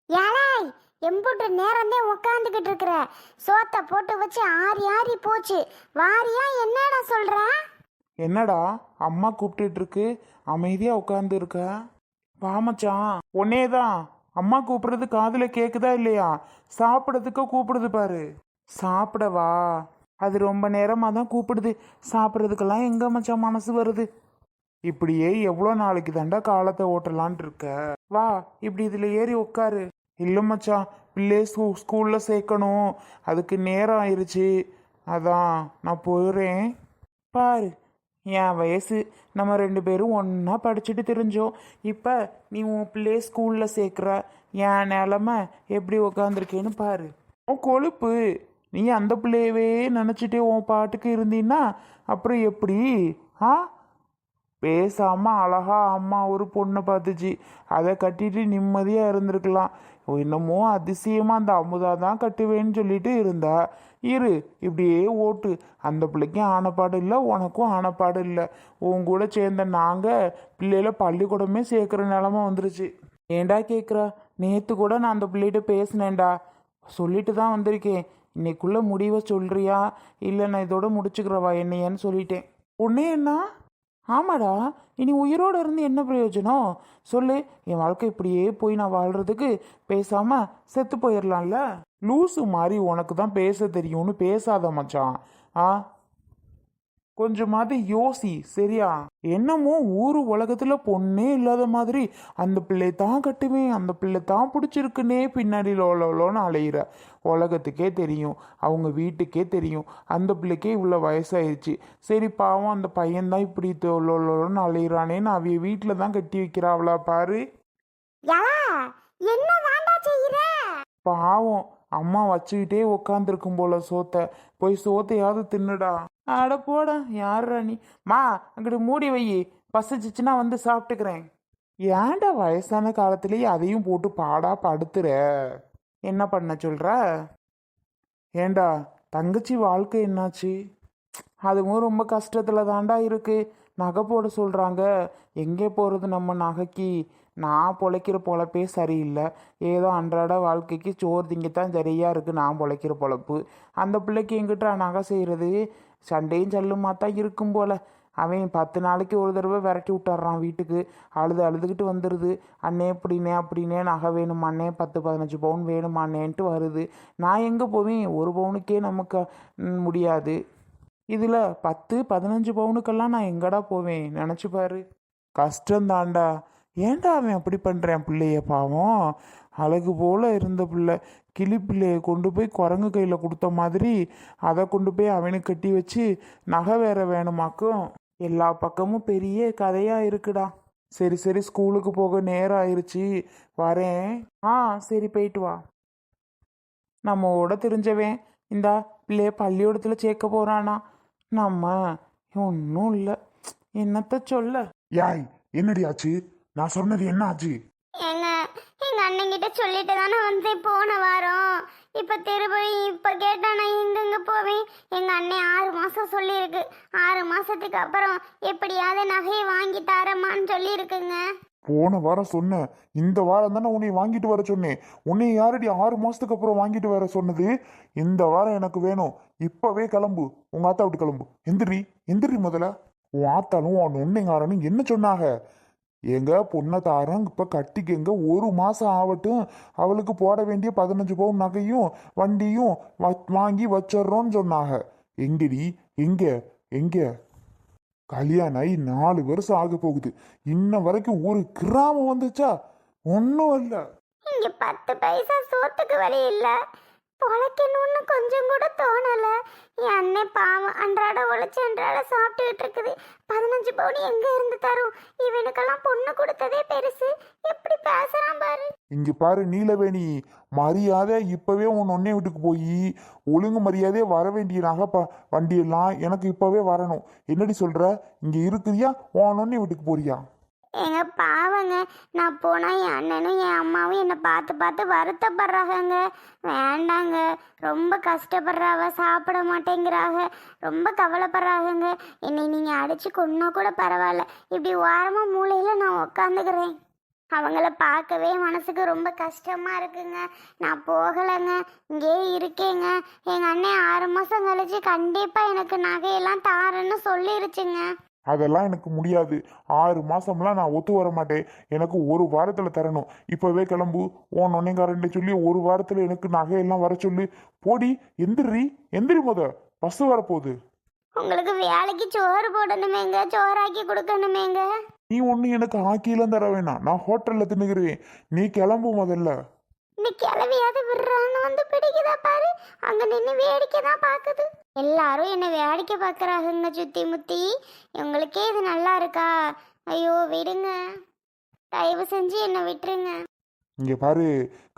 ஏழாய் எம்புட்டு நேரந்தே உக்காந்துக்கிட்டு இருக்கிற சோத்தை போட்டு வச்சு ஆறி ஆறி போச்சு. வாரியா என்னடா சொல்ற? என்னடா அம்மா கூப்பிட்டுட்டு இருக்கு, அமைதியா உட்காந்து இருக்க? வா மச்சான். உன்னே தான். அம்மா கூப்பிடுறது காதுல கேக்குதா இல்லையா? சாப்பிடறதுக்கு கூப்பிடுது பாரு. சாப்பிடவா? அது ரொம்ப நேரமா தான் கூப்பிடுது. சாப்பிட்றதுக்கெல்லாம் எங்க மச்சான் மனசு வருது? இப்படியே எவ்வளோ நாளைக்கு தாண்டா காலத்தை ஓட்டலான் இருக்க? வா, இப்படி இதுல ஏறி உட்காரு. இல்லை மச்சான், பிள்ளைய ஸ்கூல்ல சேர்க்கணும், அதுக்கு நேரம் ஆயிடுச்சு, அதான் நான் போயிடுறேன். பாரு, என் வயசு, நம்ம 2 பேரும் ஒன்றா படிச்சுட்டு தெரிஞ்சோம். இப்போ நீ உன் பிள்ளைய ஸ்கூலில் சேர்க்குற, என் நிலமை எப்படி உக்காந்துருக்கேன்னு பாரு. உன் கொழுப்பு, நீ அந்த பிள்ளையவே நினச்சிட்டே உன் பாட்டுக்கு இருந்தீன்னா அப்புறம் எப்படி? ஆ, பேசாம அழகா அம்மா ஒரு பொண்ணை பார்த்துச்சு, அதை கட்டிட்டு நிம்மதியாக இருந்திருக்கலாம். என்னமோ அதிசயமாக அந்த அமுதா தான் கட்டுவேன்னு சொல்லிட்டு இருந்தா. இரு, இப்படியே ஓட்டு. அந்த பிள்ளைக்கும் ஆனப்பாடு இல்லை, உனக்கும் ஆனப்பாடு இல்லை. உன் கூட சேர்ந்த நாங்கள் பிள்ளைகளை பள்ளிக்கூடமே சேர்க்குற நிலமை வந்துருச்சு. ஏண்டா கேட்குறா? நேற்று கூட நான் அந்த பிள்ளைகிட்ட பேசினேன்டா, சொல்லிட்டு தான் வந்திருக்கேன். இன்னைக்குள்ள முடிவை சொல்றியா இல்லை நான் இதோட முடிச்சுக்கிறவா என்னையன்னு சொல்லிட்டேன். உன்னே என்ன? ஆமாடா, இனி உயிரோடு இருந்து என்ன பிரயோஜனம் சொல்லு? என் வாழ்க்கை இப்படியே போய் நான் வாழ்றதுக்கு பேசாம செத்து போயிடலாம்ல. லூசு மாதிரி உனக்கு தான் பேச தெரியும்னு பேசாத மச்சான். ஆ, கொஞ்சமாவது யோசி சரியா? என்னமோ ஊரு உலகத்துல பொண்ணே இல்லாத மாதிரி அந்த பிள்ளை தான் கட்டுவேன், அந்த பிள்ளை தான் பிடிச்சிருக்குன்னே பின்னாடி லோலோன்னு அலையிற. உலகத்துக்கே தெரியும், அவங்க வீட்டுக்கே தெரியும் அந்த பிள்ளைக்கே இவ்வளோ வயசாயிருச்சு. சரி பாவம், அந்த பையன்தான் இப்படி லோலோன்னு அலையிறானேன்னு அவைய வீட்டில் தான் கட்டி வைக்கிறாவளா பாரு. பாவம், அம்மா வச்சுக்கிட்டே உக்காந்துருக்கும் போல சோத்தை. போய் சோத்தையாவது தின்னுடா. அட போடா, யாரா நீ? மா, அங்கிட்டு மூடி வை, பசிச்சிச்சுன்னா வந்து சாப்பிட்டுக்கிறேன். ஏன்டா வயசான காலத்திலேயே அதையும் போட்டு பாடா படுத்துற? என்ன பண்ண சொல்ற? ஏண்டா தங்கச்சி வாழ்க்கை என்னாச்சு? அதுவும் ரொம்ப கஷ்டத்துல தாண்டா இருக்கு. நகை போட சொல்றாங்க, எங்கே போறது நம்ம நகைக்கு? நான் பொழைக்கிற பொழப்பே சரியில்லை. ஏதோ அன்றாட வாழ்க்கைக்கு சோறு திங்கத்தான் சரியா இருக்குது நான் பொழைக்கிற பொழப்பு. அந்த பிள்ளைக்கு எங்கிட்ட நகை செய்கிறது? சண்டையும் சல்லுமா தான் இருக்கும் போல. அவன் 10 நாளைக்கு ஒரு தடவை விரட்டி விட்டுறான் வீட்டுக்கு. அழுதுகிட்டு வந்துடுது. அண்ணே அப்படின்னே நகை வேணுமாண்ணே, 10-15 பவுன் வேணுமாண்ணேன்ட்டு வருது. நான் எங்கே போவேன்? ஒரு பவுனுக்கே நமக்கு முடியாது. இதில் 10-15 பவுனுக்கெல்லாம் நான் எங்கடா போவேன்? நினச்சி பாரு. கஷ்டந்தாண்டா. ஏன்டா அவன் அப்படி பண்ணுறேன் பிள்ளைய? பாவம், அழகு போல் இருந்த பிள்ளை, கிளி பிள்ளையை கொண்டு போய் குரங்கு கையில் கொடுத்த மாதிரி அதை கொண்டு போய் அவனுக்கு கட்டி வச்சு நகை வேற வேணுமாக்கும். எல்லா பக்கமும் பெரிய கதையாக இருக்குடா. சரி சரி, ஸ்கூலுக்கு போக நேரம் ஆயிடுச்சு, வரேன். ஆ சரி, போயிட்டு வா. நம்மோட தெரிஞ்சவன் இந்தா பிள்ளைய பள்ளிக்கூடத்தில் சேர்க்க போகிறானா? நம்ம ஒன்றும் இல்லை, என்னத்த சொல்ல. யாய், என்னடி ஆச்சு? நான் சொன்னது என்ன ஆச்சு? எங்க அண்ணன் கிட்ட சொல்லிட்டு தானே வந்தேன் போன வாரம். இப்ப திருப்பி இப்ப கேட்டா நான் எங்கெங்க போவேன்? எங்க அண்ணன் 6 மாசம் சொல்லியிருக்கு. 6 மாசத்துக்கு அப்புறம் எப்படியாவது நகையை வாங்கி தரமான்னு சொல்லியிருக்குங்க. போன வாரம் சொன்னேன், இந்த வாரம் தானே உன்னை வாங்கிட்டு வர சொன்னேன். உன்னை யாரடி 6 மாசத்துக்கு அப்புறம் வாங்கிட்டு வர சொன்னது? இந்த வாரம் எனக்கு வேணும். இப்பவே கிளம்பு, உங்க ஆத்தா விட்டு கிளம்பு. எந்திரி முதல்ல. உன் ஆத்தாலும் உன் ஒன்னைங்காரனும் என்ன சொன்னாங்க? எங்க பொண்ணை தாரம் இப்ப கட்டிக்கங்க, 1 மாசம் ஆகட்டும், அவளுக்கு போட வேண்டிய 15 பவுன் நகையும் வண்டியும் வாங்கி வச்சிடறோம்னு சொன்னாங்க. எங்கடி? எங்க எங்க? கல்யாணம் ஆகி 4 வருஷம் ஆக போகுது, இன்ன வரைக்கும் ஒரு கிராமம் வந்துச்சா? ஒன்றும் இல்லை. இங்க 10 பைசா சோத்துக்கு வழி இல்ல, பொழைக்கணும்னு கொஞ்சம் கூட தோணல. என் அண்ணன் பாவம் அன்றாட உழைச்சு அன்றாட சாப்பிட்டுக்கிட்டு இருக்குது. 15 பவுன் எங்க இருந்து தரும்? இவனுக்கெல்லாம் பொண்ணு கொடுத்ததே பெருசு. எப்படி பேசுறான் பாரு. இங்க பாரு நீலவேணி, மரியாதை இப்பவே உன் ஒன்னே வீட்டுக்கு போய் ஒழுங்கு மரியாதையே வர வேண்டிய நகை வண்டியெல்லாம் எனக்கு இப்பவே வரணும். என்னடி சொல்ற? இங்க இருக்குதியா உன் ஒன்னே வீட்டுக்கு போறியா? எங்க பாவங்க, நான் போனா என் அண்ணனும் என் அம்மாவும் என்னை பார்த்து பார்த்து வருத்தப்படுறாங்க. வேண்டாங்க, ரொம்ப கஷ்டப்படுறாங்க, சாப்பிட மாட்டேங்கிறாங்க, ரொம்ப கவலைப்படுறாங்க. என்னை நீங்க அடிச்சு கொன்னா கூட பரவாயில்ல, இப்படி ஓரமா மூலையில நான் உட்காந்துக்கிறேன். அவங்கள பார்க்கவே மனசுக்கு ரொம்ப கஷ்டமா இருக்குங்க. நான் போகலைங்க, இங்கே இருக்கேங்க. எங்கள் அண்ணன் 6 மாதம் கழிச்சு கண்டிப்பாக எனக்கு நகையெல்லாம் தாரேன்னு சொல்லிருச்சுங்க. அதெல்லாம் எனக்கு முடியாது. 6 மாசம்லாம் நான் ஒத்து வர மாட்டேன். எனக்கு ஒரு வாரத்துல தரணும். இப்பவே கிளம்பு. உன் நொண்ணைக்காரன்ட்ட சொல்லி ஒரு வாரத்துல எனக்கு நகையெல்லாம் வர சொல்லு. போடி, எந்திரி முத, பஸ் வரப்போகுது. உங்களுக்கு வேலைக்கு சோறு போடணுமேங்க, சோறாக்கி கொடுக்கணுமேங்க. நீ ஒண்ணு எனக்கு ஆக்கிலாம் தர வேணாம். நான் ஹோட்டல்ல தின்னுக்கிறேன். நீ கிளம்பு முதல்ல. இந்த கிளவியாவது விடுறான்னு வந்து பிடிக்குதா பாரு. அங்க நின்று வேடிக்கை தான் பார்க்குது. எல்லாரும் என்னை வேடிக்கை பார்க்குறாங்க சுத்தி முத்தி. உங்களுக்கே இது நல்லா இருக்கா? ஐயோ விடுங்க, தயவு செஞ்சு என்னை விட்டுருங்க. இங்க பாரு,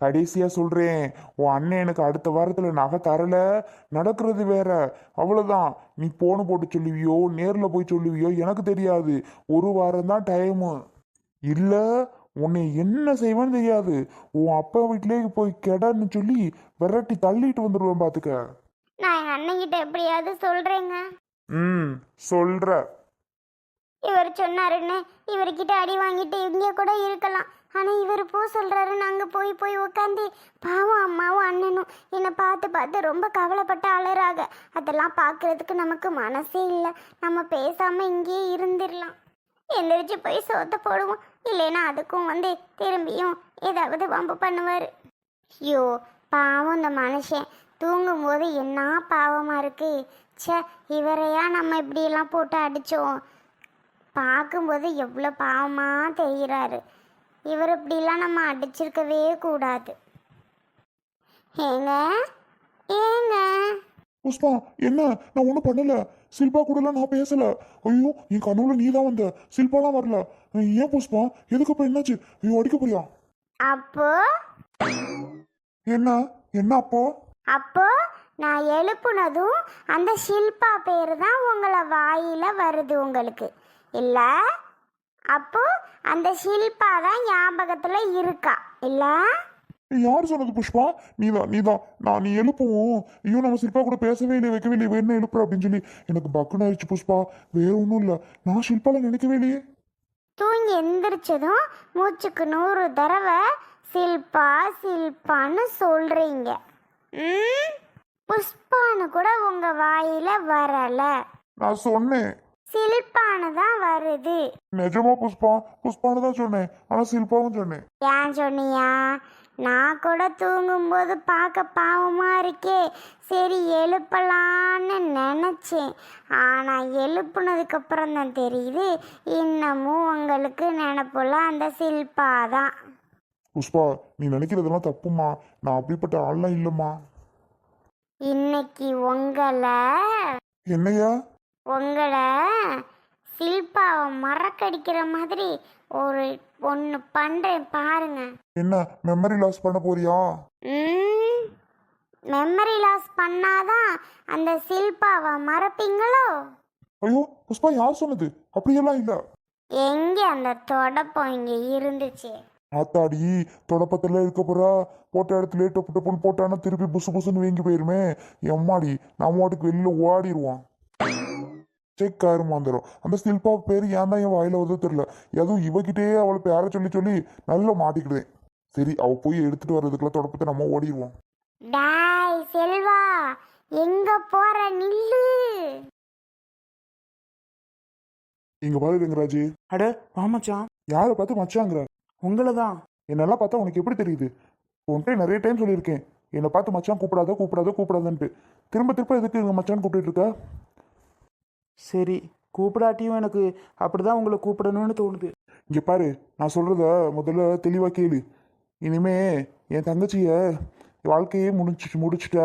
கடைசியா சொல்றேன். உன் அண்ணன் எனக்கு அடுத்த வாரத்துல நகை தரல, நடக்கிறது வேற. அவ்வளவுதான். நீ போன போட்டு சொல்லுவியோ நேர்ல போய் சொல்லுவியோ எனக்கு தெரியாது. ஒரு வாரம் தான் டைமு. இல்ல உன்னை என்ன செய்வேன்னு தெரியாது. உன் அப்பா வீட்டிலேயே போய் கெடன்னு சொல்லி விரட்டி தள்ளிட்டு வந்துடுவேன் பாத்துக்க. நான் எங்கள் அண்ணன்கிட்ட எப்படியாவது சொல்கிறேங்க. சொல்ற. இவர் சொன்னாருன்னு இவர்கிட்ட அடி வாங்கிட்டு இங்கே கூட இருக்கலாம். ஆனால் இவர் போ சொல்கிறாரு. நாங்கள் போய் போய் உட்காந்து பாவம் அம்மாவும் அண்ணனும் என்னை பார்த்து பார்த்து ரொம்ப கவலைப்பட்டு அழறாங்க. அதெல்லாம் பார்க்குறதுக்கு நமக்கு மனசே இல்லை. நம்ம பேசாமல் இங்கேயே இருந்துடலாம். எந்திரிச்சு போய் சோத்த போடுவோம். இல்லைன்னா அதுக்கும் வந்து திரும்பியும் ஏதாவது வம்பு பண்ணுவார். ஐயோ பாவம் இந்த மனுஷன் தூங்கும்போது என்ன பாவமாக இருக்கு. ச்சே, இவரையா நம்ம இப்படியெல்லாம் போட்டு அடித்தோம். பார்க்கும்போது எவ்வளோ பாவமாக தெரிகிறாரு. இவர் இப்படிலாம் நம்ம அடிச்சிருக்கவே கூடாது. ஏங்க ஏங்க புஷ்பா, என்ன? நான் ஒன்றும் பண்ணல. சில்பா கூடலாம் நான் பேசல. ஐயோ, என் கனவுல நீ தான் வந்த. சில்பாலாம் வரல. ஏன் புஷ்பா, எதுக்கு அப்ப என்னாச்சு? ஐயோ, அடிக்க போறியா? அப்போ என்ன என்ன அப்போ? அப்போ நான் எழுப்புனதும் அந்த ஷில்பா பேர் தான் உங்களை வாயில வருது உங்களுக்கு இல்ல? அப்போ அந்த ஷில்பா தான் ஞாபகத்துல இருக்கா இல்ல? யார் சொன்னது புஷ்பா? நீதான். நீ எழுப்புவோம். ஐயோ, நம்ம சில்பா கூட பேசவே இல்லை, வைக்கவே இல்லை, வேணும் எழுப்புற அப்படின்னு சொல்லி எனக்கு பக்குன்னு ஆயிடுச்சு புஷ்பா. வேற ஒன்றும் இல்லை. நான் சில்பால நினைக்கவே இல்லையே. தூங்கி எந்திரிச்சதும் மூச்சுக்கு 100 தடவை சில்பா சில்பான்னு சொல்றீங்க. புஷ்பான்னு கூட உங்க வாயில வரல. நான் சொன்னேன். சில்பான்னு தான் வருது. நிஜமா புஷ்பா? புஷ்பான்னு தான் சொன்னேன். ஆனா சில்பாவும் சொன்னேன். ஏன் சொன்னியா? நான் கூட தூங்கும்போது பார்க்க பாவமா இருக்கே, சரி எழுப்பலான்னு நினச்சேன். ஆனால் எழுப்புனதுக்கு அப்புறம் தான் தெரியுது இன்னமும் உங்களுக்கு நினப்புல அந்த சில்பா தான். புஷ்பா, நீ நினைக்கிறதெல்லாம் தப்புமா. நான் அப்படிப்பட்ட ஆள்லாம் இல்லைம்மா. இன்னைக்கு உங்களை சில்பாவை மறக்கடிக்கிற மாதிரி ஒன்று பண்ணுறேன் பாருங்க. என்ன மெமரி லாஸ் பண்ண போறியா? மெமரி லாஸ் பண்ணாதான் அந்த சில்பாவை மறப்பீங்களோ? ஐயோ புஷ்பா, யார் சொன்னது? அப்படியெல்லாம் இல்ல. எங்க அந்த தொடப்பம் இங்க இருந்துச்சு? ஆத்தாடி, தொடப்பத்துல இருக்க போறா. போட்ட இடத்துல டொப்பு டப்புன்னு போட்டானா திருப்பி புசு புசுன்னு வீங்கி போயிருமே. எம்மாடி, நம்ம வாட்டுக்கு வெளியில ஓடிடுவான். செக்காரு வந்துடும். அந்த சில்பா பேர் ஏன் தான் என் வாயில வந்து தெரியல. எதுவும் இவகிட்டே அவளை பேர சொல்லி சொல்லி நல்லா மாட்டிக்கிடுவேன். சரி, அவ போய் எடுத்துட்டு வர்றதுக்குள்ள தொடப்பத்தை நம்ம ஓடிடுவோம். டாய் செல்வா, எங்க போற? நில்லு. இங்க பாரு ரங்கராஜ். அட வா மச்சான். யாரை பார்த்து மச்சாங்கிற? உங்களை தான். என்னெல்லாம் பார்த்தா உனக்கு எப்படி தெரியுது? உன்கிட்ட நிறைய டைம் சொல்லியிருக்கேன், என்னை பார்த்து மச்சான் கூப்பிடாதன்ட்டு. திரும்ப எதுக்கு இங்க மச்சான் கூப்பிட்டு இருக்க? சரி, கூப்பிடாட்டியும் எனக்கு அப்படிதான் உங்களை கூப்பிடணும்னு தோணுது. இங்க பாரு, நான் சொல்றத முதல்ல தெளிவா கேளு. இனிமே என் தங்கச்சிய வாழ்க்கையே முடிச்சுட்ட.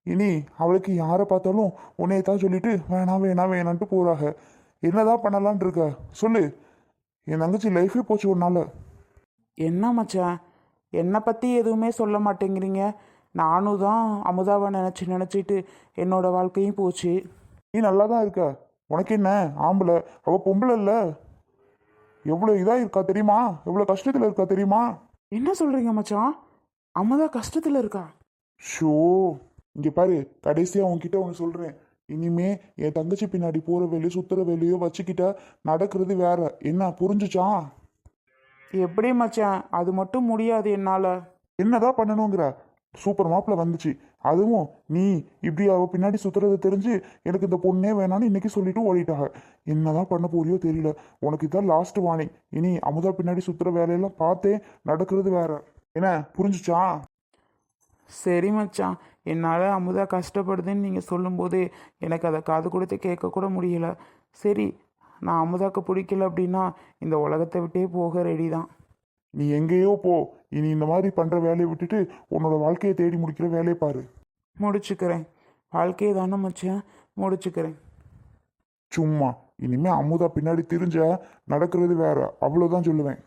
இனி அவளுக்கு யாரை பார்த்தாலும் உன்னைய தான் சொல்லிட்டு வேணான்ட்டு போறாங்க. என்னதான் பண்ணலான் இருக்க சொல்லு. என் தங்கச்சி லைஃபே போச்சு ஒரு நாள். என்ன மச்சான், என்னை பற்றி எதுவுமே சொல்ல மாட்டேங்கிறீங்க. நானும் தான் அமுதாவை நினச்சிட்டு என்னோட வாழ்க்கையும் போச்சு. நீ நல்லா தான் இருக்க. உனக்கு என்ன ஆம்பளை, அவள் பொம்பளை இல்லை. எவ்வளோ இதாக இருக்கா தெரியுமா? எவ்வளோ கஷ்டத்தில் இருக்கா தெரியுமா? என்ன சொல்கிறீங்க மச்சான்? அமுதா கஷ்டத்தில் இருக்கா? ஷோ, இங்கே பாரு, கடைசியாக உன்கிட்ட ஒன்று சொல்கிறேன். இனிமே என் தங்கச்சி பின்னாடி போகிற வேலையோ சுற்றுற வேலையோ வச்சுக்கிட்ட நடக்கிறது வேற. என்ன புரிஞ்சுச்சா? எப்படி மச்சான், அது மட்டும் முடியாது என்னால். என்னதான் பண்ணணுங்கிற? சூப்பர் மாப்பிள்ள வந்துச்சு. அதுவும் நீ இப்படி அவ பின்னாடி சுத்துறது தெரிஞ்சு எனக்கு இந்த பொண்ணே வேணான்னு இன்னைக்கு சொல்லிட்டு ஓடிட்டாங்க. என்னதான் பண்ண போறியோ தெரியல. உனக்கு இதான் லாஸ்ட் வார்னிங். இனி அமுதா பின்னாடி சுத்துற வேலையெல்லாம் பார்த்தே நடக்கிறது வேற. என்ன புரிஞ்சுச்சா? சரி மச்சான், என்னால் அமுதா கஷ்டப்படுதுன்னு நீங்கள் சொல்லும்போது எனக்கு அதை காது கொடுத்து கேட்கக்கூட முடியல. சரி, நான் அமுதாக்கு பிடிக்கல அப்படின்னா இந்த உலகத்தை விட்டே போக ரெடி தான். நீ எங்கேயோ போ. இனி இந்த மாதிரி பண்ற வேலையை விட்டுட்டு உன்னோட வாழ்க்கையை தேடி முடிக்கிற வேலையை பாரு. முடிச்சுக்கிறேன். வாழ்க்கையை தானே மச்சான், முடிச்சுக்கிறேன். சும்மா இனிமே அமுதா பின்னாடி திரிஞ்சா நடக்கிறது வேற. அவ்வளோதான் சொல்லுவேன்.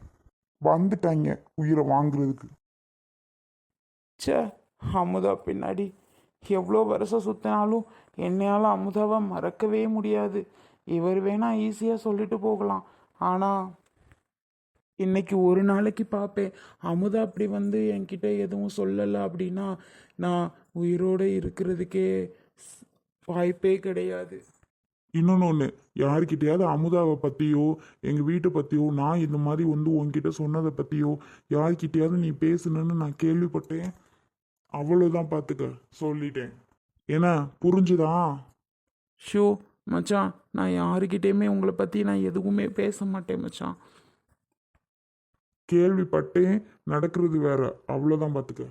வந்துட்டாங்க உயிரை வாங்குறதுக்கு. ச்சே, அமுதா பின்னாடி எவ்வளோ வருஷம் சுற்றினாலும் என்னையால் அமுதாவை மறக்கவே முடியாது. இவர் வேணா ஈஸியாக சொல்லிட்டு போகலாம், ஆனால் இன்னைக்கு ஒரு நாளைக்கு பார்ப்பேன். அமுதா அப்படி வந்து என்கிட்ட எதுவும் சொல்லலை அப்படின்னா நான் உயிரோடு இருக்கிறதுக்கே வாய்ப்பே கிடையாது. இன்னொன்று ஒன்று, யாருக்கிட்டையாவது அமுதாவை பற்றியோ எங்கள் வீட்டை பற்றியோ நான் இந்த மாதிரி வந்து உன்கிட்ட சொன்னதை பற்றியோ யார்கிட்டயாவது நீ பேசுனன்னு நான் கேள்விப்பட்டேன். அவ்வளோதான் பார்த்துக்க, சொல்லிட்டேன். ஏன்னா புரிஞ்சுதா? ஷோ மச்சான், நான் யாருக்கிட்டேயுமே உங்களை பற்றி நான் எதுவுமே பேச மாட்டேன் மச்சான். கேள்விப்பட்டேன், நடக்கிறது வேற. அவ்வளோதான் பார்த்துக்க.